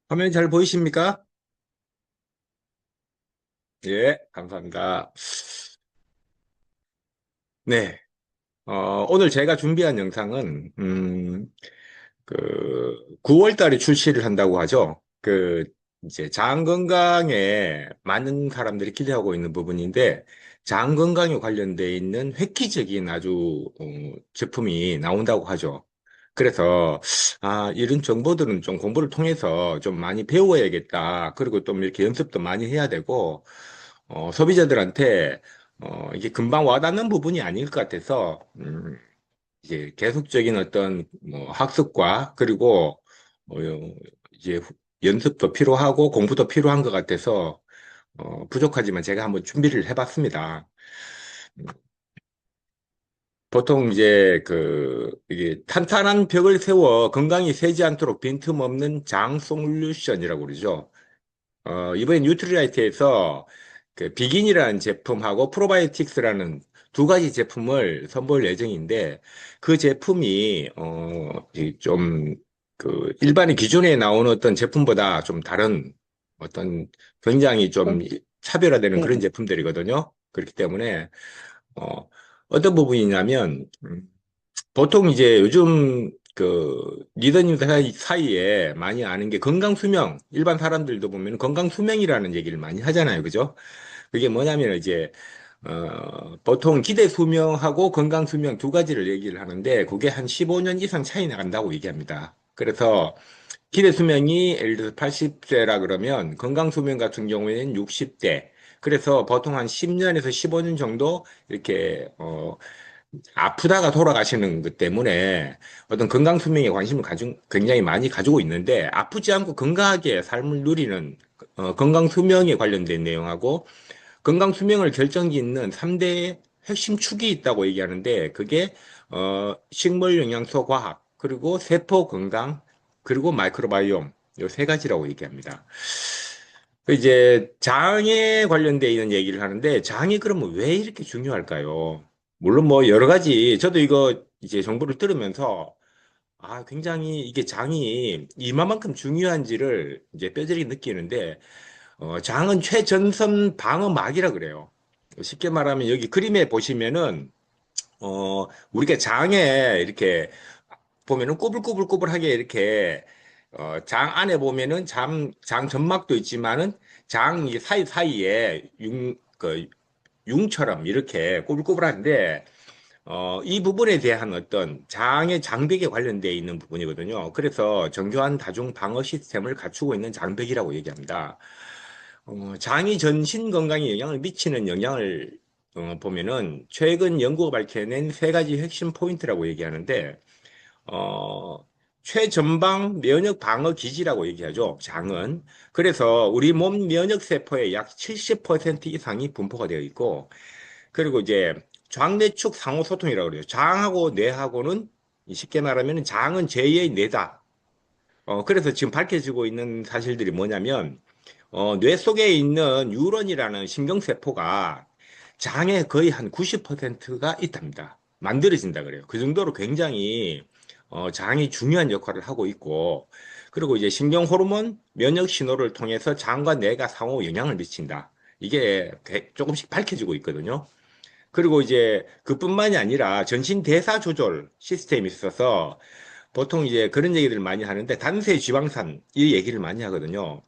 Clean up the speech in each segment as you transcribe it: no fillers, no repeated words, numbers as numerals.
화면 잘 보이십니까? 예, 감사합니다. 네, 오늘 제가 준비한 영상은, 9월 달에 출시를 한다고 하죠. 이제 장 건강에 많은 사람들이 기대하고 있는 부분인데, 장 건강에 관련돼 있는 획기적인 아주, 제품이 나온다고 하죠. 그래서, 이런 정보들은 좀 공부를 통해서 좀 많이 배워야겠다. 그리고 좀 이렇게 연습도 많이 해야 되고, 소비자들한테 이게 금방 와닿는 부분이 아닐 것 같아서 이제 계속적인 어떤 뭐 학습과 그리고 이제 연습도 필요하고 공부도 필요한 것 같아서 부족하지만 제가 한번 준비를 해봤습니다. 보통 이제 이게 탄탄한 벽을 세워 건강이 새지 않도록 빈틈없는 장 솔루션이라고 그러죠. 이번에 뉴트리라이트에서 그 비긴이라는 제품하고 프로바이오틱스라는 두 가지 제품을 선보일 예정인데 그 제품이 좀 일반의 기존에 나오는 어떤 제품보다 좀 다른 어떤 굉장히 좀 네, 차별화되는 네, 그런 제품들이거든요. 그렇기 때문에 어, 어떤 부분이냐면 보통 이제 요즘 리더님 사이에 많이 아는 게 건강수명, 일반 사람들도 보면 건강수명이라는 얘기를 많이 하잖아요. 그죠? 그게 뭐냐면 이제, 보통 기대수명하고 건강수명 두 가지를 얘기를 하는데 그게 한 15년 이상 차이 나간다고 얘기합니다. 그래서 기대수명이 예를 들어서 80세라 그러면 건강수명 같은 경우에는 60대. 그래서 보통 한 10년에서 15년 정도 이렇게, 아프다가 돌아가시는 것 때문에 어떤 건강 수명에 관심을 굉장히 많이 가지고 있는데 아프지 않고 건강하게 삶을 누리는 건강 수명에 관련된 내용하고 건강 수명을 결정짓는 3대 핵심 축이 있다고 얘기하는데 그게 식물 영양소 과학 그리고 세포 건강 그리고 마이크로바이옴 요 세 가지라고 얘기합니다. 이제 장에 관련돼 있는 얘기를 하는데 장이 그러면 왜 이렇게 중요할까요? 물론 뭐 여러 가지 저도 이거 이제 정보를 들으면서 굉장히 이게 장이 이만큼 중요한지를 이제 뼈저리게 느끼는데 장은 최전선 방어막이라 그래요. 쉽게 말하면 여기 그림에 보시면은 우리가 장에 이렇게 보면은 꾸불꾸불꾸불하게 이렇게 장 안에 보면은 장 점막도 있지만은 장 이 사이사이에 융처럼 이렇게 꾸불꾸불한데 이 부분에 대한 어떤 장의 장벽에 관련되어 있는 부분이거든요. 그래서 정교한 다중 방어 시스템을 갖추고 있는 장벽이라고 얘기합니다. 장이 전신 건강에 영향을 미치는 영향을 보면은 최근 연구가 밝혀낸 세 가지 핵심 포인트라고 얘기하는데 어, 최전방 면역 방어 기지라고 얘기하죠. 장은. 그래서 우리 몸 면역 세포의 약 70% 이상이 분포가 되어 있고 그리고 이제 장내축 상호 소통이라고 그래요. 장하고 뇌하고는 쉽게 말하면 장은 제2의 뇌다. 그래서 지금 밝혀지고 있는 사실들이 뭐냐면 뇌 속에 있는 뉴런이라는 신경세포가 장의 거의 한 90%가 있답니다. 만들어진다 그래요. 그 정도로 굉장히 장이 중요한 역할을 하고 있고, 그리고 이제 신경 호르몬, 면역 신호를 통해서 장과 뇌가 상호 영향을 미친다. 이게 조금씩 밝혀지고 있거든요. 그리고 이제 그뿐만이 아니라 전신 대사 조절 시스템이 있어서 보통 이제 그런 얘기들을 많이 하는데 단세 지방산 이 얘기를 많이 하거든요.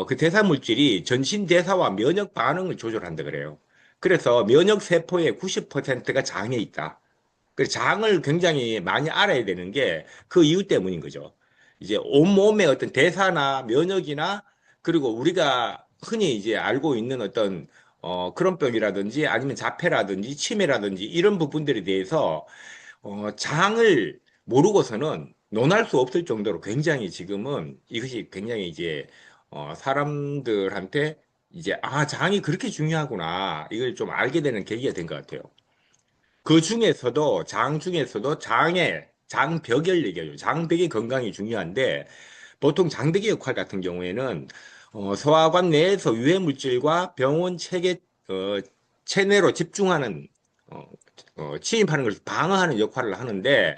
그 대사 물질이 전신 대사와 면역 반응을 조절한다 그래요. 그래서 면역 세포의 90%가 장에 있다. 그래서 장을 굉장히 많이 알아야 되는 게 그 이유 때문인 거죠. 이제 온몸의 어떤 대사나 면역이나 그리고 우리가 흔히 이제 알고 있는 어떤 그런 병이라든지 아니면 자폐라든지 치매라든지 이런 부분들에 대해서 장을 모르고서는 논할 수 없을 정도로 굉장히 지금은 이것이 굉장히 이제 사람들한테 이제 장이 그렇게 중요하구나 이걸 좀 알게 되는 계기가 된 것 같아요. 그 중에서도 장 중에서도 장벽을 얘기해요. 장벽의 건강이 중요한데 보통 장벽의 역할 같은 경우에는 소화관 내에서 유해 물질과 병원 체내로 집중하는 어, 침입하는 것을 방어하는 역할을 하는데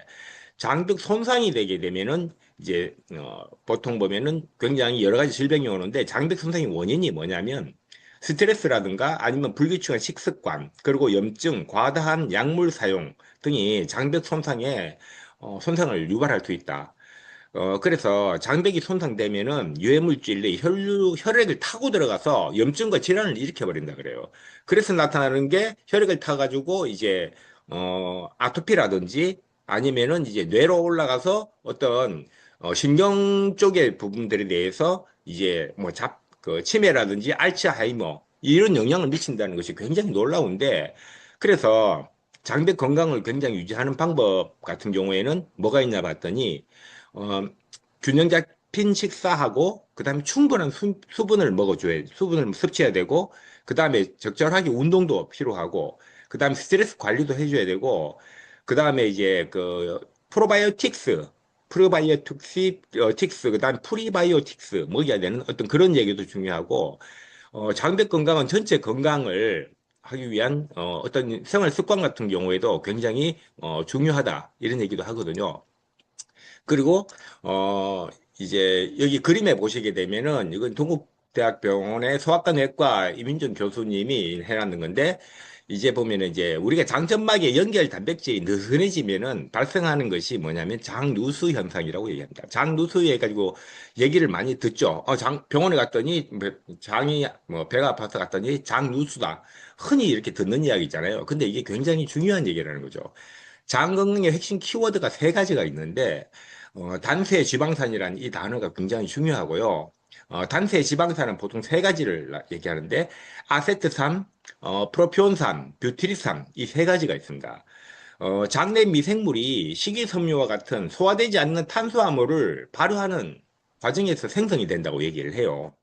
장벽 손상이 되게 되면은 이제 보통 보면은 굉장히 여러 가지 질병이 오는데 장벽 손상의 원인이 뭐냐면 스트레스라든가 아니면 불규칙한 식습관, 그리고 염증, 과다한 약물 사용 등이 장벽 손상에 손상을 유발할 수 있다. 그래서 장벽이 손상되면은 유해물질이 혈액을 타고 들어가서 염증과 질환을 일으켜버린다 그래요. 그래서 나타나는 게 혈액을 타가지고 이제, 아토피라든지 아니면은 이제 뇌로 올라가서 어떤, 신경 쪽의 부분들에 대해서 이제 뭐 치매라든지 알츠하이머 이런 영향을 미친다는 것이 굉장히 놀라운데 그래서 장벽 건강을 굉장히 유지하는 방법 같은 경우에는 뭐가 있냐 봤더니 어, 균형 잡힌 식사하고 그다음에 충분한 수분을 먹어줘야 수분을 섭취해야 되고 그다음에 적절하게 운동도 필요하고 그다음에 스트레스 관리도 해줘야 되고 그다음에 이제 그 프로바이오틱스 프로바이오틱스 그다음 프리바이오틱스 먹여야 되는 어떤 그런 얘기도 중요하고 장벽 건강은 전체 건강을 하기 위한 어떤 생활 습관 같은 경우에도 굉장히 중요하다 이런 얘기도 하거든요. 그리고 이제 여기 그림에 보시게 되면은 이건 동국대학병원의 소아과 내과 이민준 교수님이 해놨는 건데 이제 보면은 이제 우리가 장점막의 연결 단백질이 느슨해지면은 발생하는 것이 뭐냐면 장누수 현상이라고 얘기합니다. 장누수에 가지고 얘기를 많이 듣죠. 병원에 갔더니 장이 뭐 배가 아파서 갔더니 장누수다. 흔히 이렇게 듣는 이야기 있잖아요. 근데 이게 굉장히 중요한 얘기라는 거죠. 장 건강의 핵심 키워드가 세 가지가 있는데 단세 지방산이라는 이 단어가 굉장히 중요하고요. 단세 지방산은 보통 세 가지를 얘기하는데 아세트산, 프로피온산, 뷰티리산 이 세 가지가 있습니다. 장내 미생물이 식이섬유와 같은 소화되지 않는 탄수화물을 발효하는 과정에서 생성이 된다고 얘기를 해요.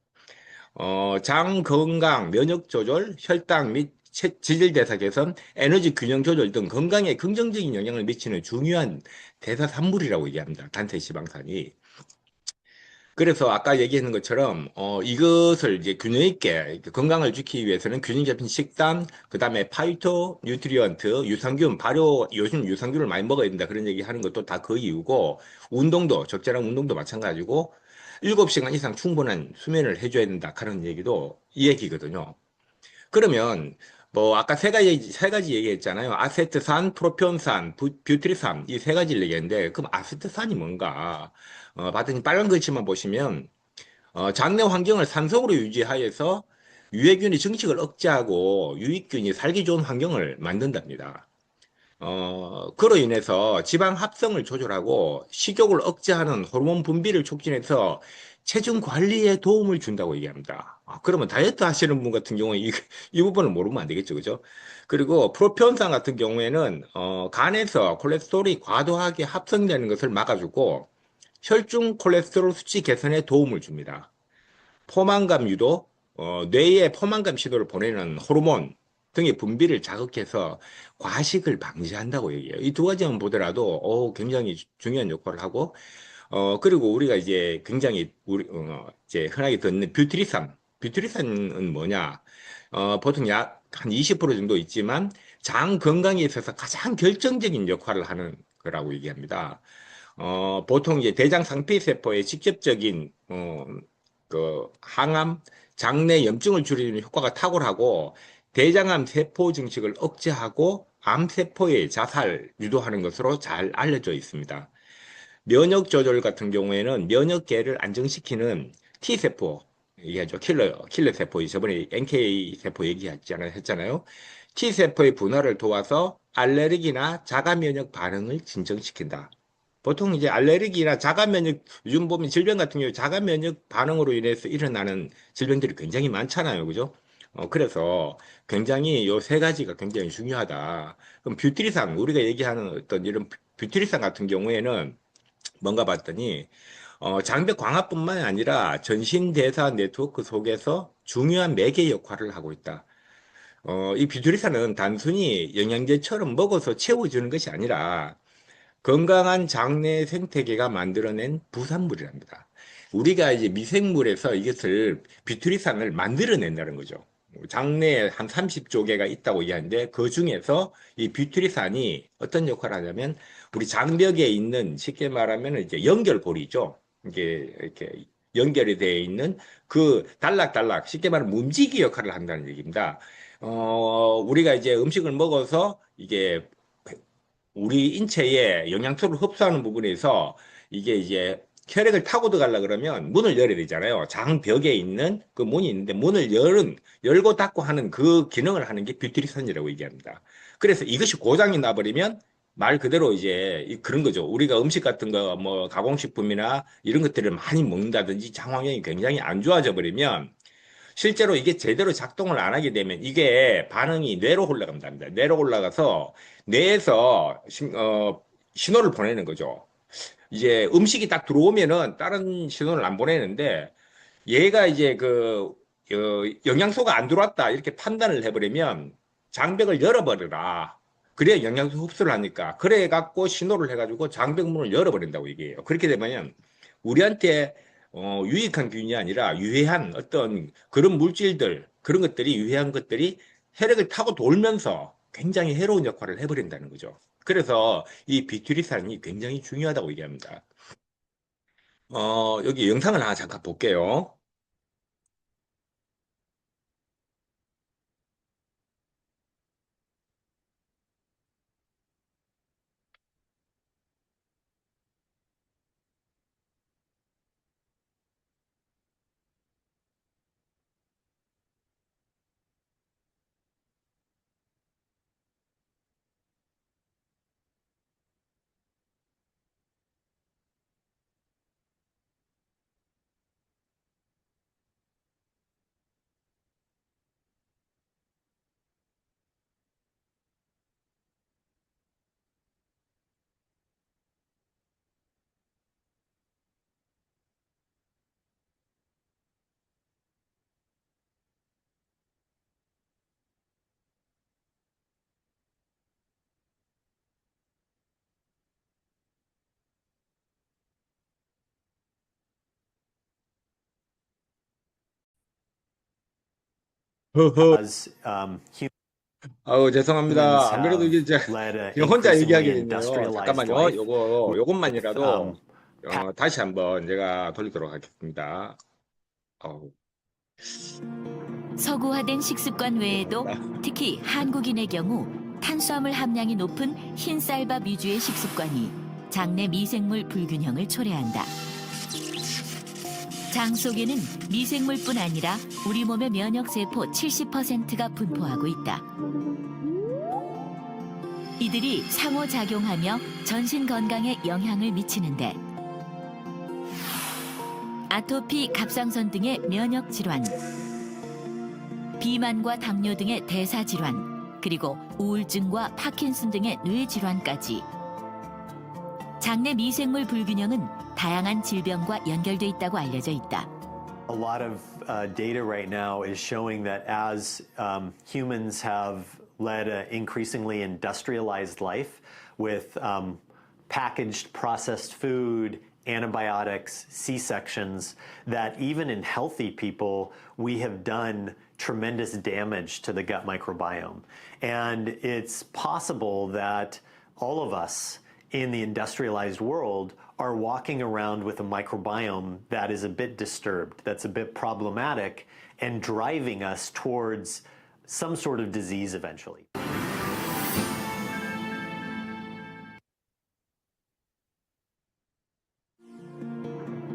장 건강, 면역 조절, 혈당 및 지질대사 개선, 에너지 균형 조절 등 건강에 긍정적인 영향을 미치는 중요한 대사산물이라고 얘기합니다. 단체 지방산이. 그래서 아까 얘기했는 것처럼 이것을 이제 균형 있게 건강을 지키기 위해서는 균형 잡힌 식단, 그다음에 파이토, 뉴트리언트, 유산균, 발효 요즘 유산균을 많이 먹어야 된다 그런 얘기 하는 것도 다 그 이유고 운동도 적절한 운동도 마찬가지고 7시간 이상 충분한 수면을 해줘야 된다 그런 얘기도 이 얘기거든요. 그러면 뭐 아까 세 가지 얘기했잖아요. 아세트산, 프로피온산, 뷰트리산 이 세 가지를 얘기했는데 그럼 아세트산이 뭔가? 봤더니 빨간 글씨만 보시면 장내 환경을 산성으로 유지하여서 유해균이 증식을 억제하고 유익균이 살기 좋은 환경을 만든답니다. 그로 인해서 지방 합성을 조절하고 식욕을 억제하는 호르몬 분비를 촉진해서 체중 관리에 도움을 준다고 얘기합니다. 그러면 다이어트 하시는 분 같은 경우에 이 부분을 모르면 안 되겠죠, 그죠? 그리고 프로피온산 같은 경우에는 간에서 콜레스테롤이 과도하게 합성되는 것을 막아주고 혈중 콜레스테롤 수치 개선에 도움을 줍니다. 포만감 유도, 뇌에 포만감 신호를 보내는 호르몬 등의 분비를 자극해서 과식을 방지한다고 얘기해요. 이 두 가지만 보더라도 굉장히 중요한 역할을 하고 그리고 우리가 이제 굉장히 이제 흔하게 듣는 뷰트리산. 뷰트리산은 뭐냐? 보통 약 한 20% 정도 있지만 장 건강에 있어서 가장 결정적인 역할을 하는 거라고 얘기합니다. 보통 이제 대장 상피세포의 직접적인 그 항암, 장내 염증을 줄이는 효과가 탁월하고 대장암 세포 증식을 억제하고 암세포의 자살 유도하는 것으로 잘 알려져 있습니다. 면역 조절 같은 경우에는 면역계를 안정시키는 T세포, 얘기하죠. 킬러 세포. 저번에 NK 세포 했잖아요. T세포의 분화를 도와서 알레르기나 자가 면역 반응을 진정시킨다. 보통 이제 알레르기나 자가 면역, 요즘 보면 질병 같은 경우 자가 면역 반응으로 인해서 일어나는 질병들이 굉장히 많잖아요. 그죠? 그래서 굉장히 요 세 가지가 굉장히 중요하다. 그럼 뷰티리상, 우리가 얘기하는 어떤 이런 뷰티리상 같은 경우에는 뭔가 봤더니 장벽 강화뿐만 아니라 전신대사 네트워크 속에서 중요한 매개 역할을 하고 있다. 이 비두리산은 단순히 영양제처럼 먹어서 채워주는 것이 아니라 건강한 장내 생태계가 만들어낸 부산물이랍니다. 우리가 이제 미생물에서 이것을 비투리산을 만들어낸다는 거죠. 장내에 한 30조 개가 있다고 얘기하는데 그 중에서 이 뷰트리산이 어떤 역할을 하냐면 우리 장벽에 있는 쉽게 말하면 이제 연결고리죠. 이게 이렇게 연결이 되어 있는 그 단락단락 쉽게 말하면 문지기 역할을 한다는 얘기입니다. 우리가 이제 음식을 먹어서 이게 우리 인체에 영양소를 흡수하는 부분에서 이게 이제 혈액을 타고 들어가려 그러면 문을 열어야 되잖아요. 장벽에 있는 그 문이 있는데 문을 열고 닫고 하는 그 기능을 하는 게 뷰트리선이라고 얘기합니다. 그래서 이것이 고장이 나버리면 말 그대로 이제 그런 거죠. 우리가 음식 같은 거 뭐 가공식품이나 이런 것들을 많이 먹는다든지 장환경이 굉장히 안 좋아져 버리면 실제로 이게 제대로 작동을 안 하게 되면 이게 반응이 뇌로 올라간답니다. 뇌로 올라가서 뇌에서 신호를 보내는 거죠. 이제 음식이 딱 들어오면은 다른 신호를 안 보내는데 얘가 이제 영양소가 안 들어왔다 이렇게 판단을 해버리면 장벽을 열어버려라. 그래야 영양소 흡수를 하니까. 그래 갖고 신호를 해가지고 장벽문을 열어버린다고 얘기해요. 그렇게 되면 우리한테 유익한 균이 아니라 유해한 어떤 그런 물질들, 그런 것들이 유해한 것들이 혈액을 타고 돌면서 굉장히 해로운 역할을 해버린다는 거죠. 그래서 이 비투리산이 굉장히 중요하다고 얘기합니다. 여기 영상을 하나 잠깐 볼게요. 허허. as 아우, humans 죄송합니다. 안 그래도 have 이게 제가 led 그냥 혼자 increasingly 얘기하게 됐네요. industrialized 잠깐만요. life with 요것만이라도, pa- 다시 한번 제가 돌리도록 하겠습니다. 어우, 서구화된 식습관 외에도 나- 특히 한국인의 경우 탄수화물 함량이 높은 흰 쌀밥 위주의 식습관이 장내 미생물 불균형을 초래한다. 장 속에는 미생물뿐 아니라 우리 몸의 면역세포 70%가 분포하고 있다. 이들이 상호작용하며 전신 건강에 영향을 미치는데 아토피, 갑상선 등의 면역 질환, 비만과 당뇨 등의 대사 질환, 그리고 우울증과 파킨슨 등의 뇌 질환까지 장내 미생물 불균형은 다양한 질병과 연결돼 있다고 알려져 있다. a lot of data right now is showing that as humans have led an increasingly industrialized life with packaged processed food, antibiotics, C-sections, that even in healthy people, we have done tremendous damage to the gut microbiome. And it's possible that all of us in the industrialized world are walking around with a microbiome that is a bit disturbed, that's a bit problematic, and driving us towards some sort of disease eventually.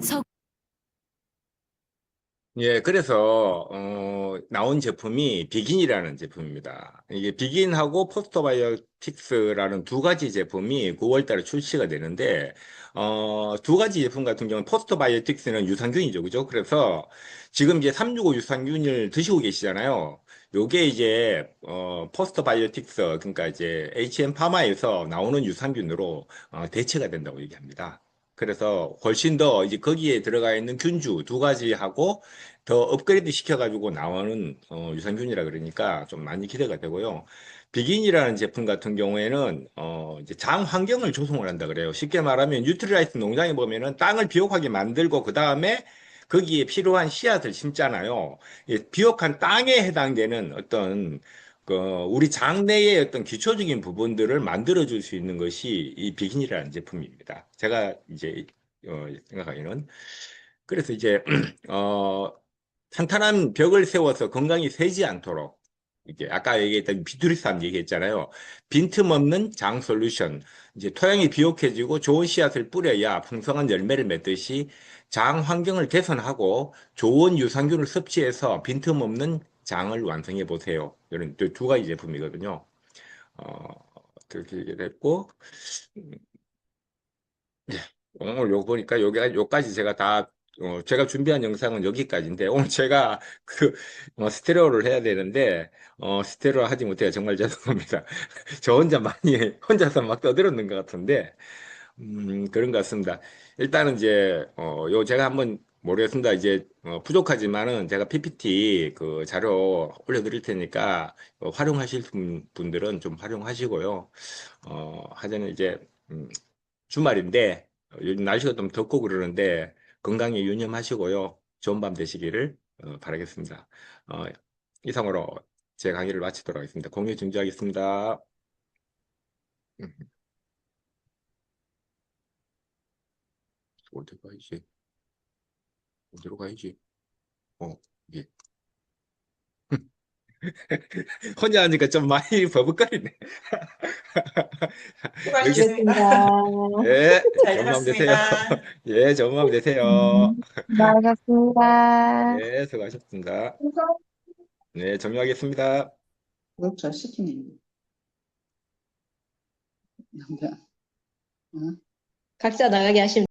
서 예, 그래서, 나온 제품이 비긴이라는 제품입니다. 이게 비긴하고 포스터바이오틱스라는 두 가지 제품이 9월 달에 출시가 되는데, 두 가지 제품 같은 경우는 포스터바이오틱스는 유산균이죠. 그죠? 그래서 지금 이제 365 유산균을 드시고 계시잖아요. 요게 이제, 포스터바이오틱스, 그러니까 이제 HM 파마에서 나오는 유산균으로 대체가 된다고 얘기합니다. 그래서 훨씬 더 이제 거기에 들어가 있는 균주 두 가지하고 더 업그레이드 시켜가지고 나오는 유산균이라 그러니까 좀 많이 기대가 되고요. 비긴이라는 제품 같은 경우에는 이제 장 환경을 조성을 한다 그래요. 쉽게 말하면 뉴트리라이트 농장에 보면은 땅을 비옥하게 만들고 그 다음에 거기에 필요한 씨앗을 심잖아요. 이 비옥한 땅에 해당되는 어떤 그 우리 장내의 어떤 기초적인 부분들을 만들어 줄 수 있는 것이 이 비긴이라는 제품입니다. 제가 이제 생각하기에는 그래서 이제 어 탄탄한 벽을 세워서 건강이 새지 않도록 이게 아까 얘기했던 비투리산 얘기했잖아요. 빈틈없는 장 솔루션. 이제 토양이 비옥해지고 좋은 씨앗을 뿌려야 풍성한 열매를 맺듯이 장 환경을 개선하고 좋은 유산균을 섭취해서 빈틈없는 장을 완성해 보세요. 이런 두 가지 제품이거든요. 어, 그렇게 얘기를 했고, 예, 오늘 요거 보니까 요까지 제가 다, 제가 준비한 영상은 여기까지인데, 오늘 제가 스테레오를 해야 되는데, 스테레오 하지 못해요. 정말 죄송합니다. 저 혼자 많이, 혼자서 막 떠들었는 것 같은데, 그런 것 같습니다. 일단은 이제, 제가 한번 모르겠습니다. 이제, 부족하지만은 제가 PPT 그 자료 올려드릴 테니까, 활용하실 분들은 좀 활용하시고요. 하자는 이제, 주말인데 요즘 날씨가 좀 덥고 그러는데 건강에 유념하시고요. 좋은 밤 되시기를 바라겠습니다. 어, 이상으로 제 강의를 마치도록 하겠습니다. 공유 중지하겠습니다. 음, 어디로 가야지? 어디로 가야지? 어, 예. 혼자 하니까 좀 많이 버벅거리네. 여기, 수고하셨습니다. 예, 잘 좋은 밤 되세요. 들었습니다. 예, 좋은 밤 되세요. 수고하셨습니다. 예, 수고하셨습니다. 네, 종료하겠습니다. 구독자 시키네. 각자 나가게 하시면